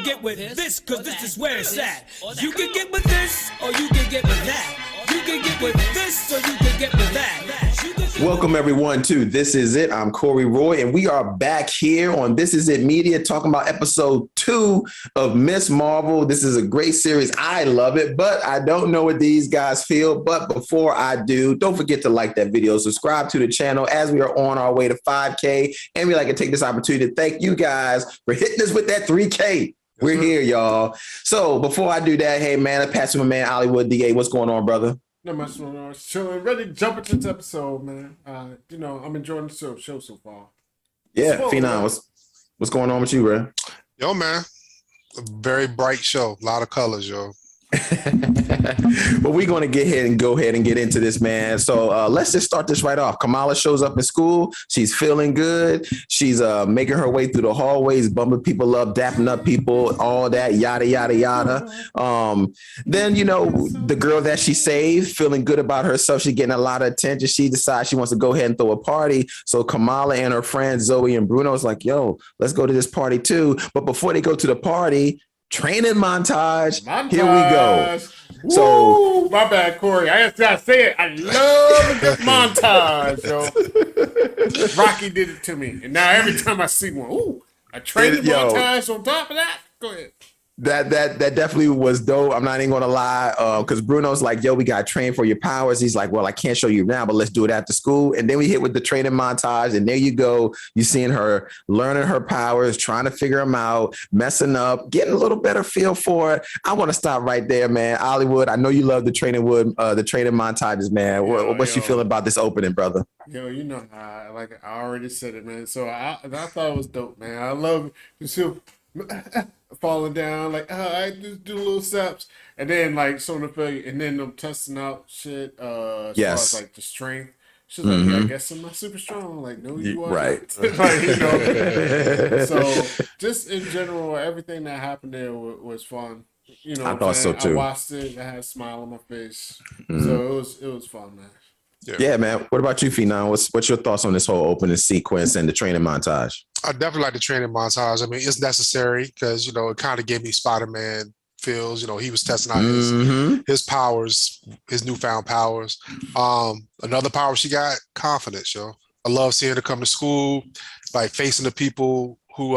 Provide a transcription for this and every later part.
can get with this, cause this is where it's at. You can get with this, or you can get with that. You can get with this, or you can get with that. Welcome everyone to This Is It. I'm Corey Roy, and we are back here on This Is It Media talking about episode 2 of Miss Marvel. This is a great series. I love it, but I don't know what these guys feel. But before I do, don't forget to like that video, subscribe to the channel as we are on our way to 5K. And we like to take this opportunity to thank you guys for hitting us with that 3K. We're here, y'all. So before I do that, hey man, I pass you my man Hollywood DA. What's going on, brother? Not much going on. Chilling. Ready to jump into this episode, man. I'm enjoying the show so far. Yeah, Phenom, what's going on with you, bro? Yo, man. A very bright show. A lot of colors, yo. But we're going to go ahead and get into this, man. So let's just start this right off. Kamala shows up in school. She's feeling good. She's making her way through the hallways, bumping people up, dapping up people, all that, yada, yada, yada. Then, the girl that she saved, feeling good about herself. She's getting a lot of attention. She decides she wants to go ahead and throw a party. So Kamala and her friends, Zoe and Bruno, is like, yo, let's go to this party too. But before they go to the party, training montage. Here we go. Woo! So my bad, Corey. I just gotta say it. I love this montage, yo. Rocky did it to me, and now every time I see one, a training montage on top of that. Go ahead. That definitely was dope. I'm not even gonna lie, because Bruno's like, yo, we got to train for your powers. He's like, well, I can't show you now, but let's do it after school. And then we hit with the training montage, and there you go. You seeing her learning her powers, trying to figure them out, messing up, getting a little better feel for it. I want to stop right there, man. Hollywood, I know you love the training montages, man. What's you feeling about this opening, brother? Yo, I already said it, man. So I thought it was dope, man. I love it. Falling down, like, I just do little steps, and then like showing up, and then them testing out shit. As far as like the strength. She's like, yeah, I guess I'm not super strong. Like, no, you are right. Like, so just in general, everything that happened there was fun. I thought so too. I watched it. I had a smile on my face, so it was fun, man. Yeah, man. What about you, Phenom? What's your thoughts on this whole opening sequence and the training montage? I definitely like the training montage. I mean, it's necessary because, it kind of gave me Spider-Man feels. He was testing out his powers, his newfound powers. Another power she got, confidence, yo. I love seeing her come to school, like facing the people who,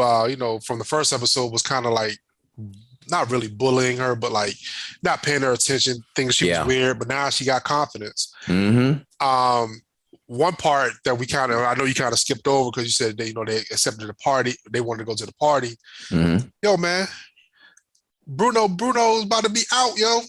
from the first episode was kind of like, not really bullying her, but like not paying her attention, thinking she was weird, but now she got confidence. One part that I know you kind of skipped over because you said they accepted the party. They wanted to go to the party. Yo, man, Bruno's about to be out, yo.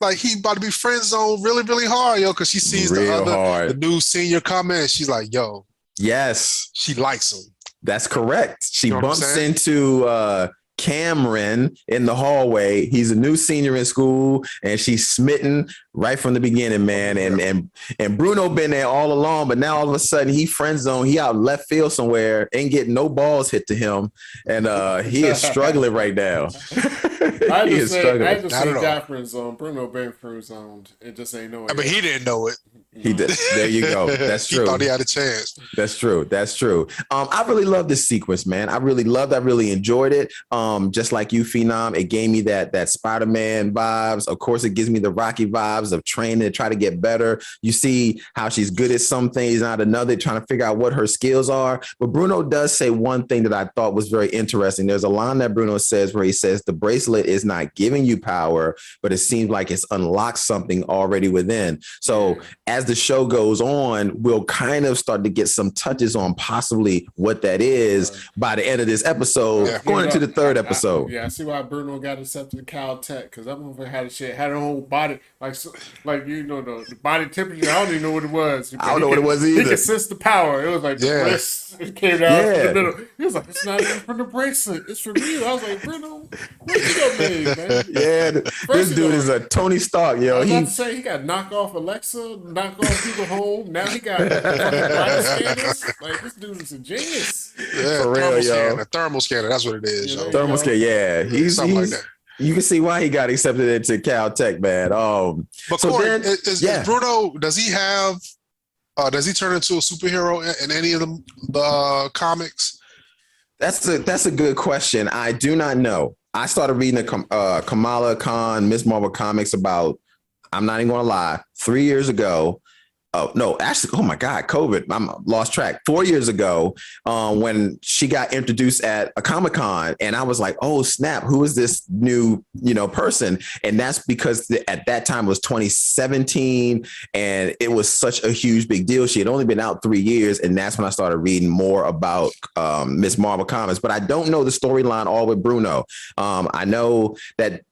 Like he about to be friend zone really, really hard, yo, because she sees the new senior coming and she's like, yo. Yes. She likes him. That's correct. She bumps into Cameron in the hallway. He's a new senior in school, and she's smitten right from the beginning, man. And Bruno been there all along, but now all of a sudden he friend zone. He out left field somewhere, ain't getting no balls hit to him, and he is struggling right now. I just say got friend zone. Bruno been friend zoned. It just ain't no. But he didn't know it. He did. There you go. That's true. He thought he had a chance. That's true. I really love this sequence, man. I really enjoyed it. Just like you, Phenom, it gave me that Spider-Man vibes. Of course, it gives me the Rocky vibes of training to try to get better. You see how she's good at some things, not another, trying to figure out what her skills are. But Bruno does say one thing that I thought was very interesting. There's a line that Bruno says where he says, the bracelet is not giving you power, but it seems like it's unlocked something already within. So as the show goes on, we'll kind of start to get some touches on possibly what that is by the end of this episode, going into the third episode. I see why Bruno got accepted to Caltech, because that motherfucker had her whole body, the body temperature. I don't even know what it was. I don't know what it was either. He could sense the power. It was like the wrist. It came down to the middle. He was like, it's not even from the bracelet. It's from you. I was like, Bruno, what you got made, man? Yeah, this dude is a Tony Stark, yo. I was about to say, he got knock off Alexa, knock off people home. Now he got body scanners. Like, this dude is a genius. Yeah, for real, yo. Thermal scanner. That's what it is. Yo. Thermal scanner. Yeah, he's something like that. You can see why he got accepted into Caltech, man. But so Corey, then, is Bruno? Does he have? Does he turn into a superhero in any of the comics? That's a good question. I do not know. I started reading the Kamala Khan Miss Marvel comics about, I'm not even gonna lie, 3 years ago. Oh no, actually, oh my God, COVID. I'm lost track. 4 years ago, when she got introduced at a Comic-Con, and I was like, oh snap, who is this new, person? And that's because at that time it was 2017, and it was such a huge big deal. She had only been out 3 years, and that's when I started reading more about Miss Marvel comics. But I don't know the storyline all with Bruno. I know that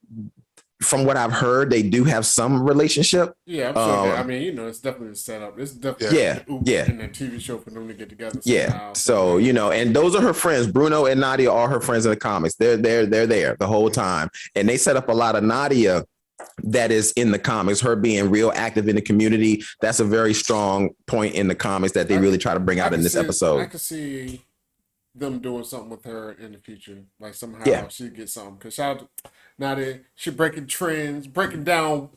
from what I've heard, they do have some relationship. Yeah, I'm sure that. I mean, it's definitely a setup. It's definitely in the TV show for them to get together somehow. So, and those are her friends. Bruno and Nadia are her friends in the comics. They're there the whole time. And they set up a lot of Nadia that is in the comics, her being real active in the community. That's a very strong point in the comics that they really try to bring out in this episode. I could see them doing something with her in the future. Like somehow she gets something. Because Nadia, she breaking trends, breaking down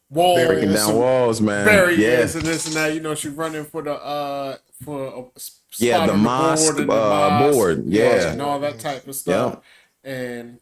walls, man. Barriers and this and that. She's running for the spot the mosque board, and all that type of stuff. And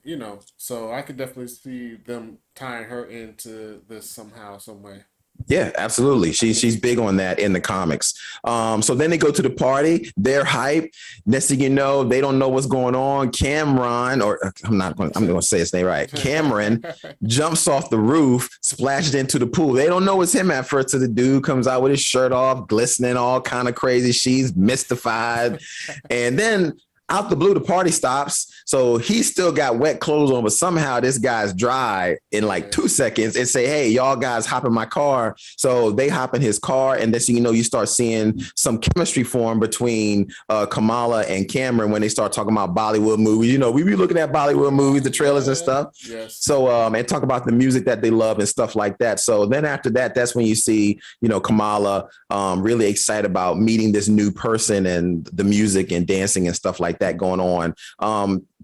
so I could definitely see them tying her into this somehow, some way. Yeah, absolutely. She's big on that in the comics. So then they go to the party. They're hype. Next thing you know, they don't know what's going on. Cameron, or I'm going to say his name right. Cameron jumps off the roof, splashed into the pool. They don't know it's him at first. So the dude comes out with his shirt off, glistening, all kind of crazy. She's mystified. And then out the blue, the party stops. So he's still got wet clothes on, but somehow this guy's dry in like 2 seconds and say, hey, y'all guys hop in my car. So they hop in his car. And then, you start seeing some chemistry form between Kamala and Cameron when they start talking about Bollywood movies. We be looking at Bollywood movies, the trailers and stuff. Yes. So, and talk about the music that they love and stuff like that. So then after that, that's when you see, Kamala really excited about meeting this new person and the music and dancing and stuff like that going on.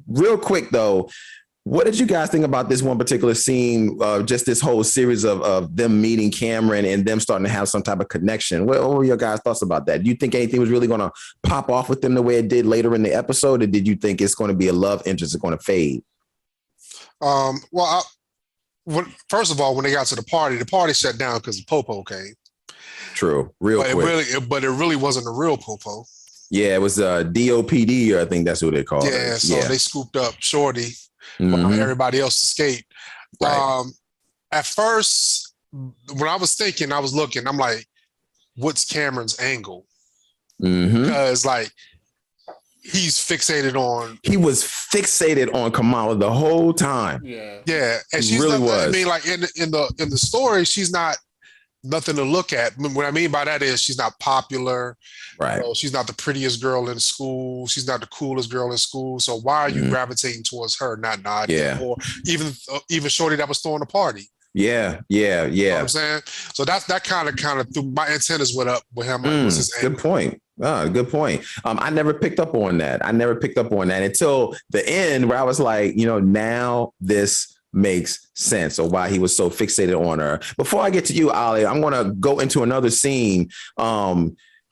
Real quick though, what did you guys think about this one particular scene? Just this whole series of them meeting Cameron and them starting to have some type of connection. What were your guys' thoughts about that? Do you think anything was really going to pop off with them the way it did later in the episode, or did you think it's going to be a love interest that's going to fade? First of all, when they got to the party shut down because the Popo came. True, quick. But it really wasn't a real Popo. Yeah, it was DOPD, or I think that's what they call it. Yeah, so they scooped up Shorty while everybody else escaped. Right. At first, when I was thinking, I was looking, I'm like, what's Cameron's angle? Because he was fixated on Kamala the whole time. Yeah, and she's really was. I mean, like in the story, she's not nothing to look at. What I mean by that is she's not popular. Right. She's not the prettiest girl in school. She's not the coolest girl in school. So why are you gravitating towards her, not Nadia, or even Shorty that was throwing a party? Yeah. You know what I'm saying? So that kind of threw my antennas went up with him. Good point. Good point. I never picked up on that. Until the end, where I was like, now this makes sense, or why he was so fixated on her. Before I get to you, Ali, I'm going to go into another scene.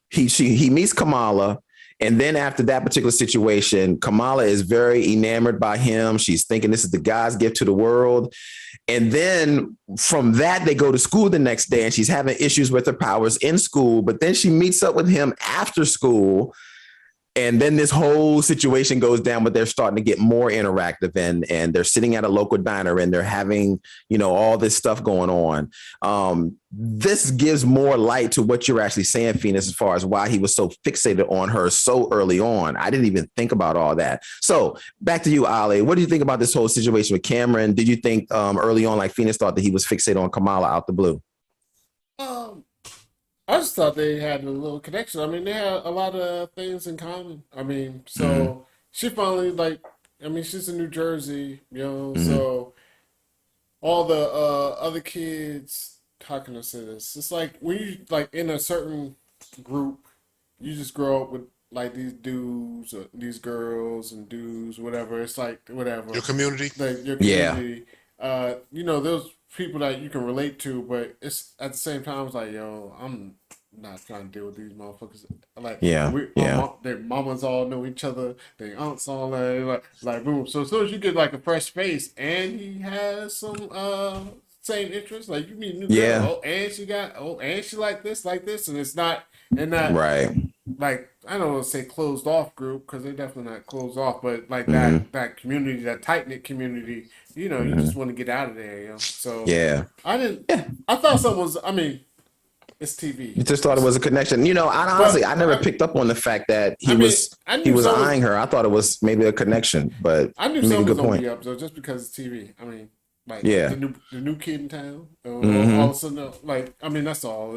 He meets Kamala, and then after that particular situation, Kamala is very enamored by him. She's thinking this is the God's gift to the world. And then from that, they go to school the next day, and she's having issues with her powers in school. But then she meets up with him after school. And then this whole situation goes down, but they're starting to get more interactive, and they're sitting at a local diner, and they're having, all this stuff going on. This gives more light to what you're actually saying, Phoenix, as far as why he was so fixated on her so early on. I didn't even think about all that. So back to you, Ali. What do you think about this whole situation with Cameron? Did you think early on, like Phoenix thought, that he was fixated on Kamala out the blue? I just thought they had a little connection. I mean, they had a lot of things in common. I mean, so she finally she's in New Jersey, so all the other kids, how can I say this? It's like when you in a certain group, you just grow up with these dudes or these girls and dudes, whatever. It's like whatever. Your community? Your community. Yeah. Those people that you can relate to, but it's at the same time, it's like, yo, I'm not trying to deal with these motherfuckers. Like, Yeah, yeah. their mamas all know each other, their aunts all like boom. So as soon as you get like a fresh face and he has some same interests, like you meet a new girl, Yeah. and she like this, and it's not and that Right. like I don't want to say closed off group because they're definitely not closed off, but like Mm-hmm. that community, that tight knit community, you Mm-hmm. just want to get out of there, So Yeah. I didn't. Yeah. I thought something was. I mean, it's TV. You just thought it was a connection. I honestly, But I never picked up on the fact that I mean, I he knew was some was. eyeing her. I thought it was maybe a connection, but I knew you make a some was good gonna point. be up though, just because it's TV. I mean, like Yeah. the new kid in town. All Mm-hmm. of a sudden, like I mean, that's all.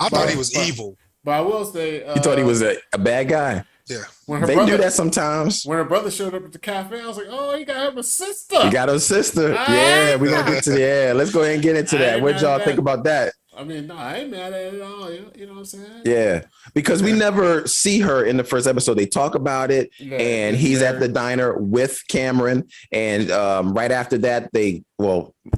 I thought he was But evil. but I will say, You thought he was a bad guy. Yeah. when her They do brother that sometimes. when her brother showed up at the cafe, I was like, oh, he got him a sister. You got a sister. I Yeah, we're gonna get to let's go ahead and get into I that. ain't What mad at y'all think that. about that? I mean, no, I ain't mad at it at all. You know what I'm saying? Yeah, because we never see her in the first episode. They talk about it, Yeah, and it's he's at very- the diner with Cameron. And right after that,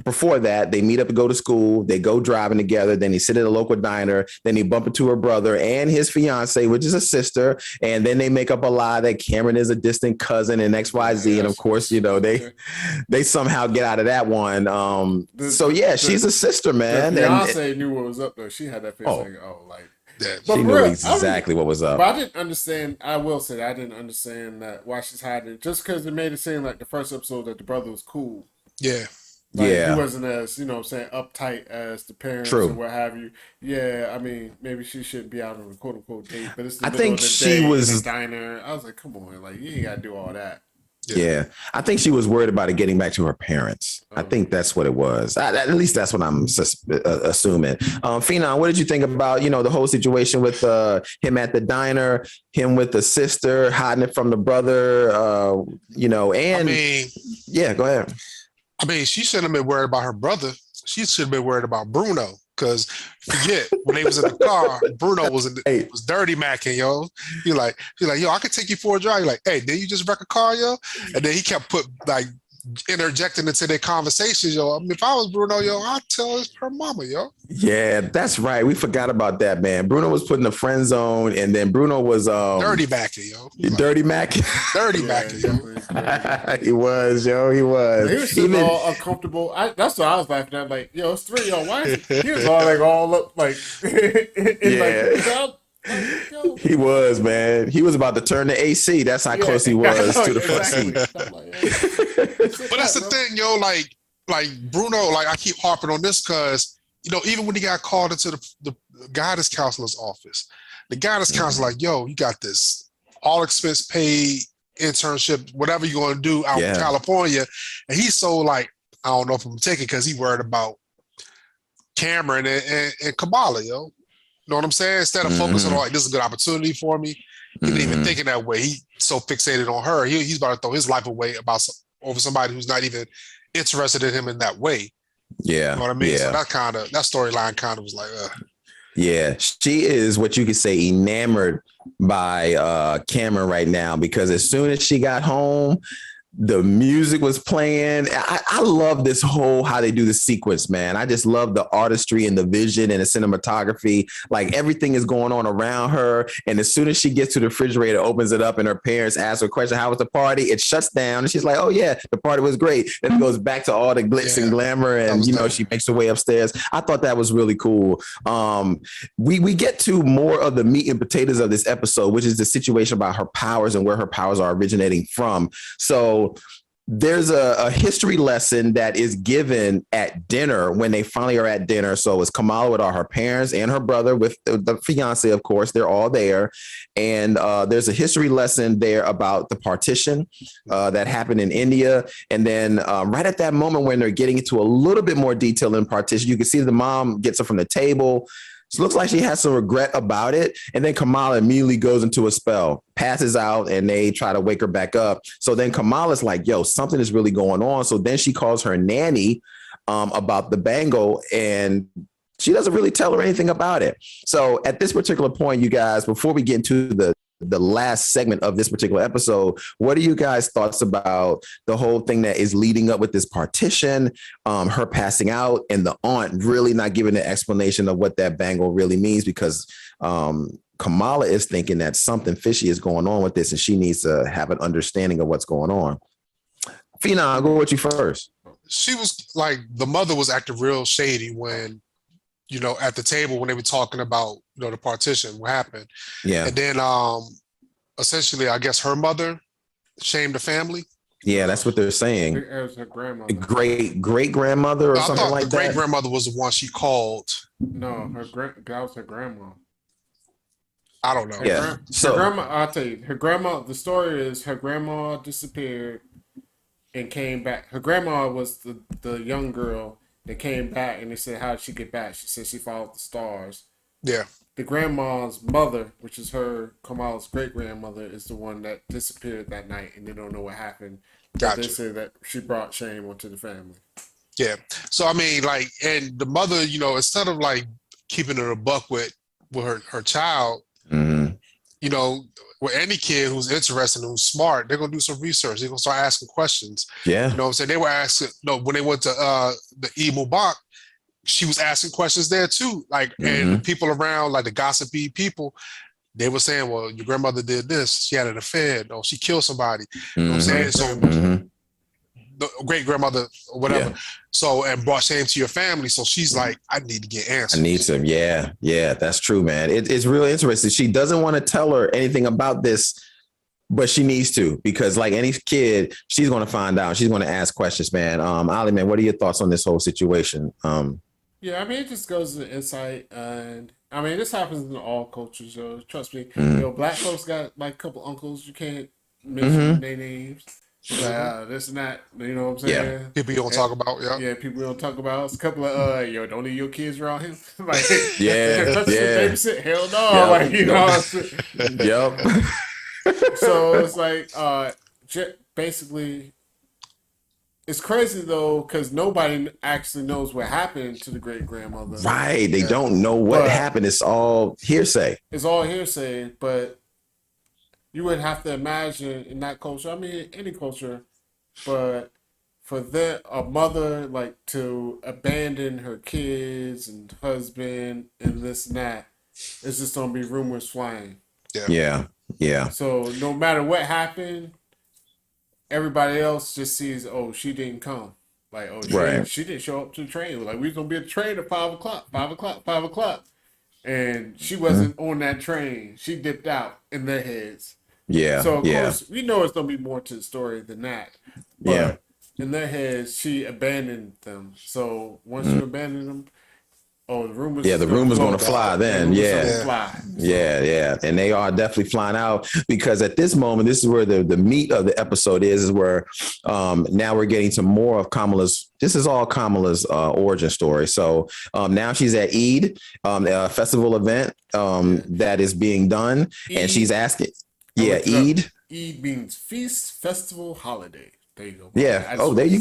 before that, they meet up to go to school. They go driving together. Then he sit at a local diner. Then he bump into her brother and his fiance, which is a sister. And then they make up a lie that Cameron is a distant cousin and XYZ. And of course, they somehow get out of that one. She's a sister, man. The And fiance knew what was up though. She had that face like, oh, like. Yeah. But she for knew real, exactly what was up. But I didn't understand. I will say that I didn't understand that why she's hiding. Just because it made it seem like the first episode that the brother was cool. Yeah. Like, Yeah. he wasn't as what I'm saying, uptight as the parents True. or what have you. Yeah, I mean, maybe she shouldn't be out on a quote unquote date, but it's the I middle think of the she day was- in a diner. I was like, come on, like you ain't gotta do all that. Yeah, I think she was worried about it getting back to her parents. I think that's what it was. At least that's what I'm assuming. Phenom, what did you think about the whole situation with him at the diner, him with the sister hiding it from the brother? And yeah, go ahead. I mean, she shouldn't have been worried about her brother. She should have been worried about Bruno. Because forget when they was in the car, Bruno was was dirty macking, yo. He's like, yo, I could take you for a drive. You're like, hey, did you just wreck a car, yo? And then he kept interjecting into their conversations, yo. I mean, if I was Bruno, yo, I'd tell her mama, yo. Yeah, that's right. We forgot about that, man. Bruno was put in the friend zone, and then Bruno was dirty macking, yo. Dirty macking. Dirty macking, yo. He was, yo. He was. He was sitting all uncomfortable. That's what I was laughing at. Like, yo, it's 3, yo. Why? He was all up, like, He was, man. He was about to turn the AC. That's how close he was to the front seat. But that's the thing, yo. Like Bruno, like I keep harping on this because even when he got called into the guidance counselor's office, the guidance counselor like, yo, you got this all expense paid internship, whatever you're going to do out in California, and he's so like, I don't know if I'm taking because he worried about Cameron and Kamala, yo. You know what I'm saying? Instead of focusing on like this is a good opportunity for me, he didn't even think in that way. He so fixated on her. He's about to throw his life away over somebody who's not even interested in him in that way. Yeah, you know what I mean. Yeah. So that storyline kind of was like, yeah, she is what you could say enamored by Cameron right now because as soon as she got home, the music was playing. I love this whole how they do the sequence, man. I just love the artistry and the vision and the cinematography. Like everything is going on around her. And as soon as she gets to the refrigerator, opens it up and her parents ask her a question, how was the party? It shuts down. And she's like, oh yeah, the party was great. Then it goes back to all the glitz and glamour. And, she makes her way upstairs. I thought that was really cool. We get to more of the meat and potatoes of this episode, which is the situation about her powers and where her powers are originating from. So there's a history lesson that is given at dinner when they finally are at dinner. So it's Kamala with all her parents and her brother with the fiance, of course, they're all there. And there's a history lesson there about the partition that happened in India. And then right at that moment when they're getting into a little bit more detail in partition, you can see the mom gets up from the table. So it looks like she has some regret about it. And then Kamala immediately goes into a spell, passes out, and they try to wake her back up. So then Kamala's like, yo, something is really going on. So then she calls her nanny about the bangle, and she doesn't really tell her anything about it. So at this particular point, you guys, before we get into the the last segment of this particular episode. What are you guys' thoughts about the whole thing that is leading up with this partition, her passing out, and the aunt really not giving an explanation of what that bangle really means? Because Kamala is thinking that something fishy is going on with this, and she needs to have an understanding of what's going on. Phenom, I'll go with you first. She was like, the mother was acting real shady when, at the table when they were talking about, the partition, what happened. Yeah. And then essentially, I guess her mother shamed the family. Yeah, that's what they're saying. It was her grandmother. Great grandmother or I something thought like the that. great grandmother was the one she called. No, that was her grandma. I don't know. Her grandma, I'll tell you, her grandma, the story is her grandma disappeared and came back. Her grandma was the young girl that came back, and they said, how did she get back? She said she followed the stars. Yeah. The grandma's mother, which is Kamala's great grandmother, is the one that disappeared that night, and they don't know what happened. Gotcha. They say that she brought shame onto the family. Yeah. So I mean, and the mother, instead of keeping it a buck with her child, with any kid who's interested and who's smart, they're gonna do some research. They're gonna start asking questions. Yeah. You know what I'm saying? They were asking, when they went to the E Mubak, she was asking questions there too. And the people around, the gossipy people, they were saying, well, your grandmother did this, she had an affair, or she killed somebody. You know what I'm saying? So the great grandmother or whatever. Yeah. So, and brought shame to your family. So she's like, I need to get answers. I need some. Yeah, that's true, man. It's really interesting. She doesn't want to tell her anything about this, but she needs to, because like any kid, she's going to find out. She's going to ask questions, man. Ali, man, what are your thoughts on this whole situation? Yeah, I mean, it just goes to insight, and I mean, this happens in all cultures. So trust me, black folks got a couple uncles you can't mention their names. This and that, you know what I'm saying? Yeah. People you don't talk about, yeah. People you don't talk about. It's a couple of don't leave your kids around him. Touch babysit, hell no. Yep. So it's basically, it's crazy though, because nobody actually knows what happened to the great grandmother. Right, they don't know what happened. It's all hearsay. It's all hearsay, but you would have to imagine in that culture, I mean, any culture, but for a mother to abandon her kids and husband and this and that, it's just gonna be rumors flying. Yeah. So no matter what happened, everybody else just sees, oh, she didn't come. She didn't show up to the train. We was gonna be at the train at 5 o'clock. And she wasn't on that train. She dipped out in their heads. Yeah. So of course we know it's gonna be more to the story than that. But in their heads, she abandoned them. So once you abandon them, the rumors. Yeah, the rumors going to fly then. Fly. Yeah. And they are definitely flying out, because at this moment, this is where the meat of the episode is where now we're getting to more of Kamala's. This is all Kamala's origin story. So now she's at Eid, a festival event that is being done. Eid. And she's asking. Yeah, Eid. Eid means feast, festival, holiday. There you go. Yeah. There you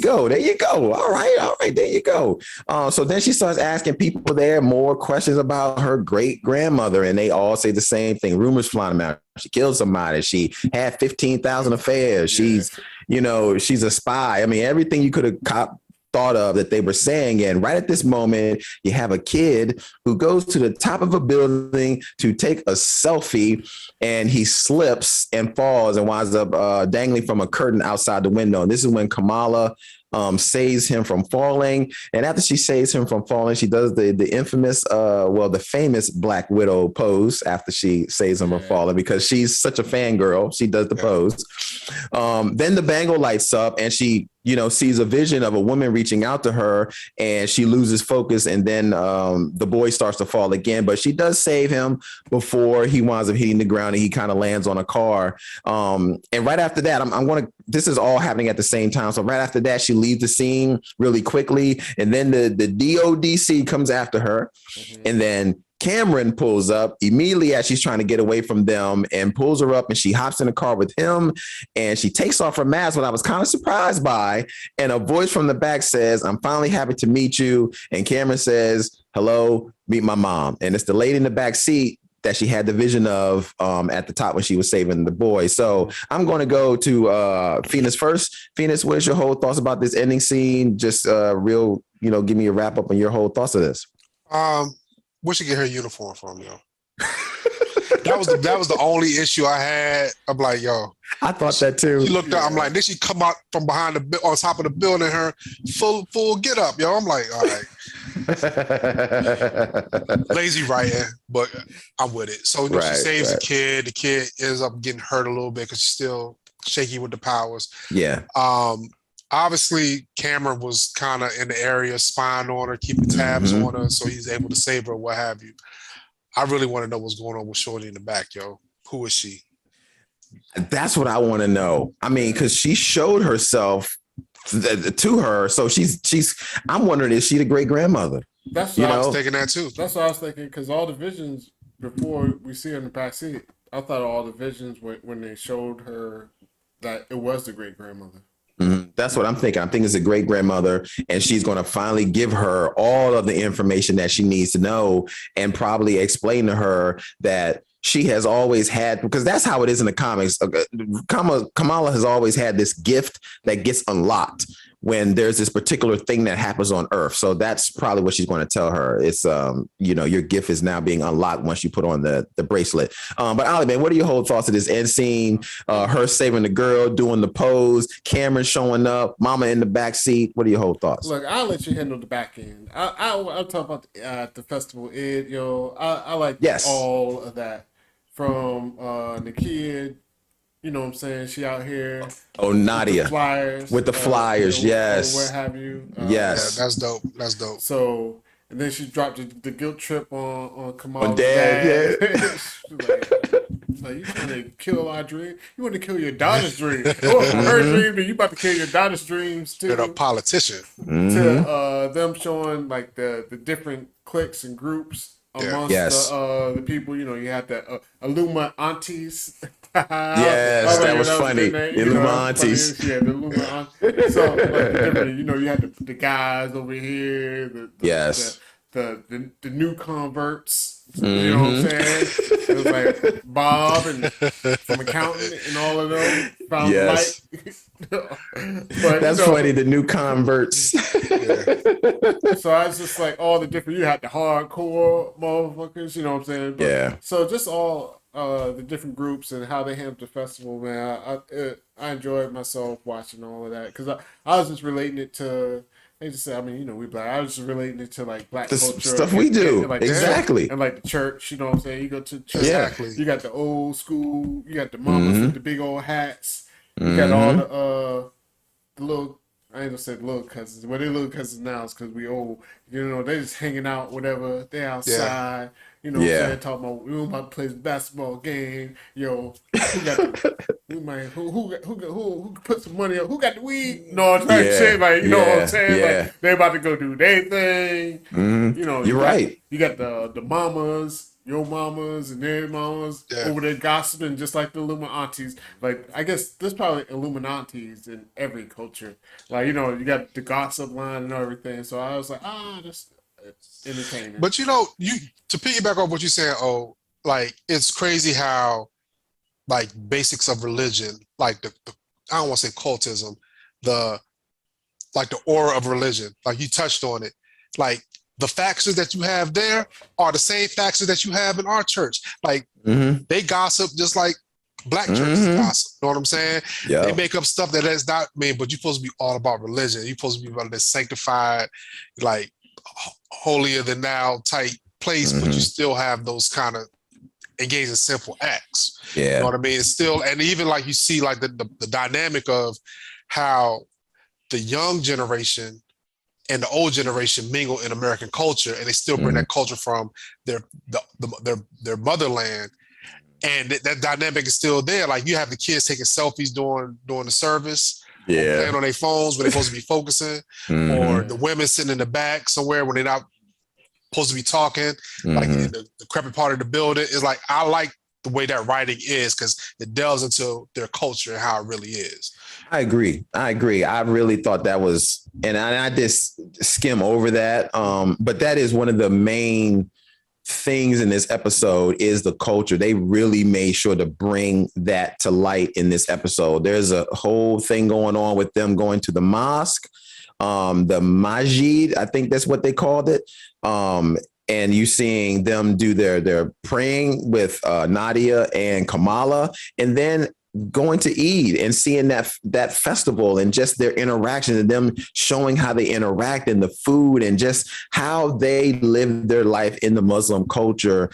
go. All right. There you go. So then she starts asking people there more questions about her great grandmother, and they all say the same thing. Rumors flying out. She killed somebody. She had 15,000 affairs. She's a spy. I mean, everything you could have thought of that they were saying. And right at this moment, you have a kid who goes to the top of a building to take a selfie, and he slips and falls and winds up dangling from a curtain outside the window. And this is when Kamala saves him from falling. And after she saves him from falling, she does the infamous, the famous Black Widow pose after she saves him from falling, because she's such a fangirl. She does the pose. Then the bangle lights up, and she sees a vision of a woman reaching out to her, and she loses focus. And then the boy starts to fall again, but she does save him before he winds up hitting the ground, and he kind of lands on a car. And right after that, this is all happening at the same time. So right after that, she leaves the scene really quickly. And then the DODC comes after her. And then Cameron pulls up immediately as she's trying to get away from them, and pulls her up, and she hops in the car with him, and she takes off her mask, what I was kind of surprised by. And a voice from the back says, "I'm finally happy to meet you." And Cameron says, "Hello, meet my mom." And it's the lady in the back seat that she had the vision of at the top when she was saving the boy. So I'm going to go to Phoenix first. Phoenix, what is your whole thoughts about this ending scene? Just real, give me a wrap up on your whole thoughts of this. Where she get her uniform from, yo? That was the only issue I had. I'm like, yo. I thought that too. She looked up. I'm like, then she come out from behind on top of the building, her full get up, yo. I'm like, all right. Lazy writing, but I'm with it. So she saves the kid. The kid ends up getting hurt a little bit because she's still shaky with the powers. Yeah. Obviously, Cameron was kind of in the area, spying on her, keeping tabs on her, so he's able to save her, what have you. I really want to know what's going on with Shorty in the back, yo. Who is she? That's what I want to know. I mean, because she showed herself to her, so she's. I'm wondering, is she the great grandmother? That's what I was thinking that too. That's what I was thinking, because all the visions before we see her in the backseat, I thought all the visions when they showed her that it was the great grandmother. Mm-hmm. That's what I'm thinking. I'm thinking it's a great grandmother, and she's going to finally give her all of the information that she needs to know, and probably explain to her that she has always had, because that's how it is in the comics. Kamala has always had this gift that gets unlocked when there's this particular thing that happens on Earth. So that's probably what she's going to tell her. It's, your gift is now being unlocked once you put on the bracelet. But Ollie, man, what are your whole thoughts of this end scene? Her saving the girl, doing the pose, Cameron showing up, Mama in the back seat. What are your whole thoughts? Look, I'll let you handle the back end. I'll talk about the festival. I like all of that. From the kid, you know what I'm saying? She out here. Oh, Nadia. With the flyers. Yes. Or what have you. Yes. Yeah, that's dope. That's dope. So, and then she dropped the guilt trip on Kamala's dad. Yeah. like, you trying to kill our dream? You want to kill your daughter's dream. Her dream, and you about to kill your daughter's dreams too. You're a politician. To them showing like the different cliques and groups amongst the people. You had the Illuma aunties. Yes, that was funny. Illuma aunties. Yeah, the Illuma aunties. So different, you had the guys over here. The new converts. You know what I'm saying? It was like Bob and from accountant and all of them found light. But that's funny, the new converts. So I was just like all the different, you had the hardcore motherfuckers, you know what I'm saying? But, so just all the different groups and how they handled the festival, man. I enjoyed myself watching all of that, because I was just relating it to, they just say, we black. I was just relating it to like black culture stuff we do, and, like, exactly, and like the church. You know what I'm saying? You go to church, exactly. You got the old school. You got the mamas with the big old hats. You got all the little. I ain't gonna say little cousins. Well, they little cousins now is because we old. They just hanging out, whatever. They outside. Yeah. You know what I'm saying? Talking about we about to play this basketball game. Who put some money up? Who got the weed? No, type shit. Like, you know what I'm saying? Yeah. Like, they about to go do their thing. Mm-hmm. You're right. You got the mamas, your mamas, and their mamas over there gossiping just like the Illuminati's. Like, I guess there's probably Illuminati's in every culture. Like, you got the gossip line and everything. So I was like, that's entertaining. But to piggyback off what you're saying, like, it's crazy how, like, basics of religion, like the I don't want to say cultism, the aura of religion, like you touched on it, like the factions that you have there are the same factions that you have in our church. Like they gossip just like black churches gossip. You know what I'm saying? Yeah. They make up stuff that is not but you're supposed to be all about religion. You're supposed to be about this sanctified, like holier than thou type place, but you still have those kind of engage in simple acts. Yeah. You know what I mean? It's still, and even like you see like the dynamic of how the young generation and the old generation mingle in American culture, and they still bring that culture from their motherland. And that dynamic is still there. Like you have the kids taking selfies during the service, playing on their phones when they're supposed to be focusing, or the women sitting in the back somewhere when they're not supposed to be talking, like in the decrepit part of the building. Is like, I like the way that writing is, because it delves into their culture and how it really is. I agree. I really thought that was, and I just skim over that. But that is one of the main things in this episode is the culture. They really made sure to bring that to light in this episode. There's a whole thing going on with them going to the mosque, the Majid, I think that's what they called it. And you seeing them do their praying with Nadia and Kamala, and then going to Eid and seeing that festival and just their interaction and them showing how they interact and the food and just how they live their life in the Muslim culture.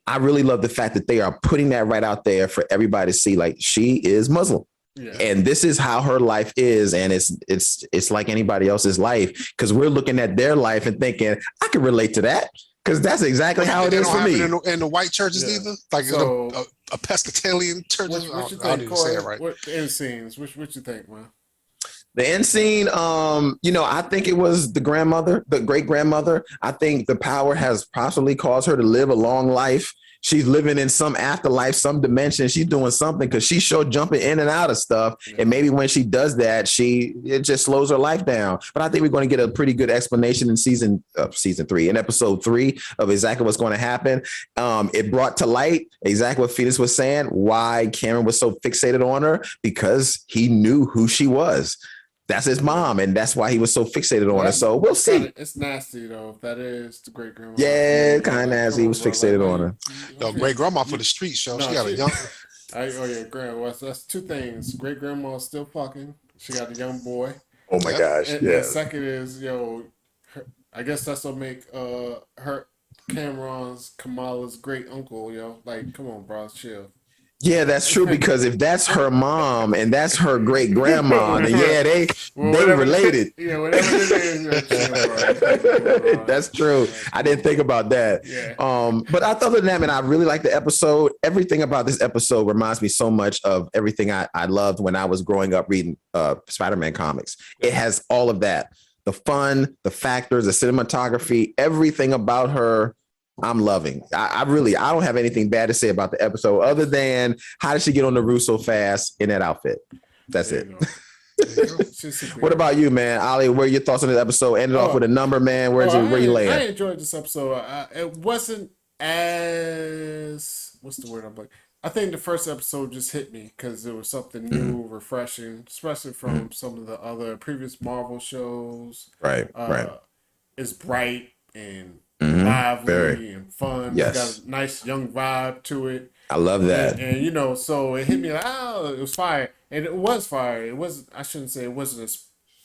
I really love the fact that they are putting that right out there for everybody to see, like, she is Muslim. Yeah. And this is how her life is. And it's like anybody else's life, because we're looking at their life and thinking, I can relate to that. Because that's exactly how it is for me. In the white churches either? Like so, a Episcopalian church? What you think, Corey? Right. What end scenes? What you think, man? The end scene, I think it was the great grandmother. I think the power has possibly caused her to live a long life. She's living in some afterlife, some dimension. She's doing something because she's sure jumping in and out of stuff. Yeah. And maybe when she does that, it just slows her life down. But I think we're going to get a pretty good explanation in season 3, in episode 3, of exactly what's going to happen. It brought to light exactly what Phoenix was saying, why Cameron was so fixated on her, because he knew who she was. That's his mom, and that's why he was so fixated on her. So we'll see. It's nasty, though, if that is the great grandma. Yeah, it's kind of nasty. He was fixated on her. Yo, great grandma for the streets, yo. She got a young. Grandma. That's two things. Great grandma's still fucking. She got a young boy. Oh my gosh! And the second is, I guess that's what make her Kamala's great uncle. Like, come on, bro, chill. Yeah, that's true, because if that's her mom and that's her great grandma, then they related. Whatever it is. That's true. I didn't think about that. Yeah. But other than that, man, I really like the episode. Everything about this episode reminds me so much of everything I loved when I was growing up reading Spider-Man comics. It has all of that. The fun, the factors, the cinematography, everything about her. I'm loving. I don't have anything bad to say about the episode other than how did she get on the roof so fast in that outfit? That's it. What about you, man? Ali, what are your thoughts on this episode? Ended off with a number, man. Where you laying? I enjoyed this episode. It wasn't as, what's the word I'm like? I think the first episode just hit me because it was something new, refreshing, especially from some of the other previous Marvel shows. Right. It's bright and lively and fun. Yes. It's got a nice young vibe to it. I love that. And so it hit me like, it was fire. And it was fire. I shouldn't say it wasn't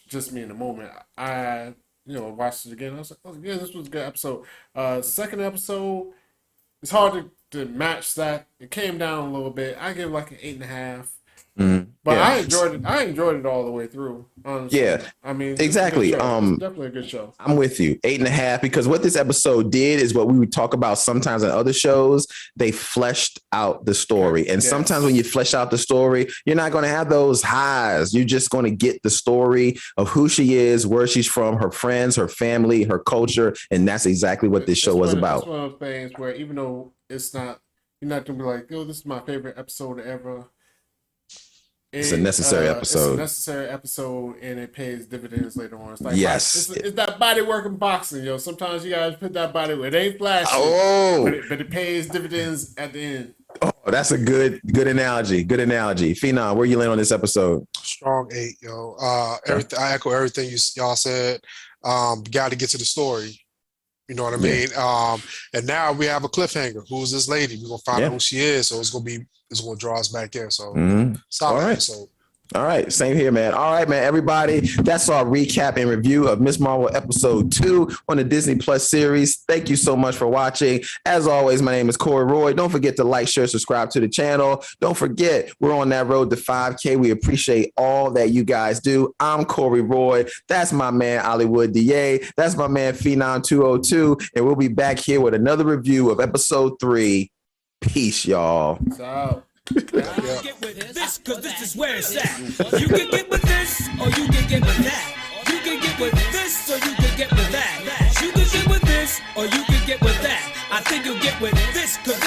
just me in the moment. I watched it again. I was like, oh yeah, this was a good episode. Second episode, it's hard to match that. It came down a little bit. I give it like an 8.5. But I enjoyed it all the way through. Honestly. Yeah, I mean, exactly. It's definitely a good show. I'm with you. 8.5, because what this episode did is what we would talk about sometimes in other shows. They fleshed out the story, and sometimes when you flesh out the story, you're not going to have those highs. You're just going to get the story of who she is, where she's from, her friends, her family, her culture, and that's exactly what this show was about. It's one of those things where even though it's not, you're not going to be like, oh, this is my favorite episode ever. It's a necessary episode. It's a necessary episode, and it pays dividends later on. It's like, yes, it's that body work in boxing, Sometimes you guys put that body. It ain't flashy, but it pays dividends at the end. Oh, that's a good analogy. Good analogy. Phenom, where you land on this episode? Strong 8, Everything. I echo everything y'all said. Got to get to the story. You know what I mean? And now we have a cliffhanger. Who's this lady? We're gonna find out who she is. So it's gonna draw us back in. So solid episode. All right, same here, man. All right, man, everybody. That's our recap and review of Ms. Marvel episode 2 on the Disney Plus series. Thank you so much for watching. As always, my name is Corey Roy. Don't forget to like, share, subscribe to the channel. Don't forget, we're on that road to 5K. We appreciate all that you guys do. I'm Corey Roy. That's my man, Hollywood DA. That's my man, Phenom 202. And we'll be back here with another review of episode 3. Peace, y'all. Peace out. Get with this, cause this is where it's at. You can get with this, or you can get with that. You can get with this, or you can get with that. You can get with this, or you can get with that. I think you'll get with this, cause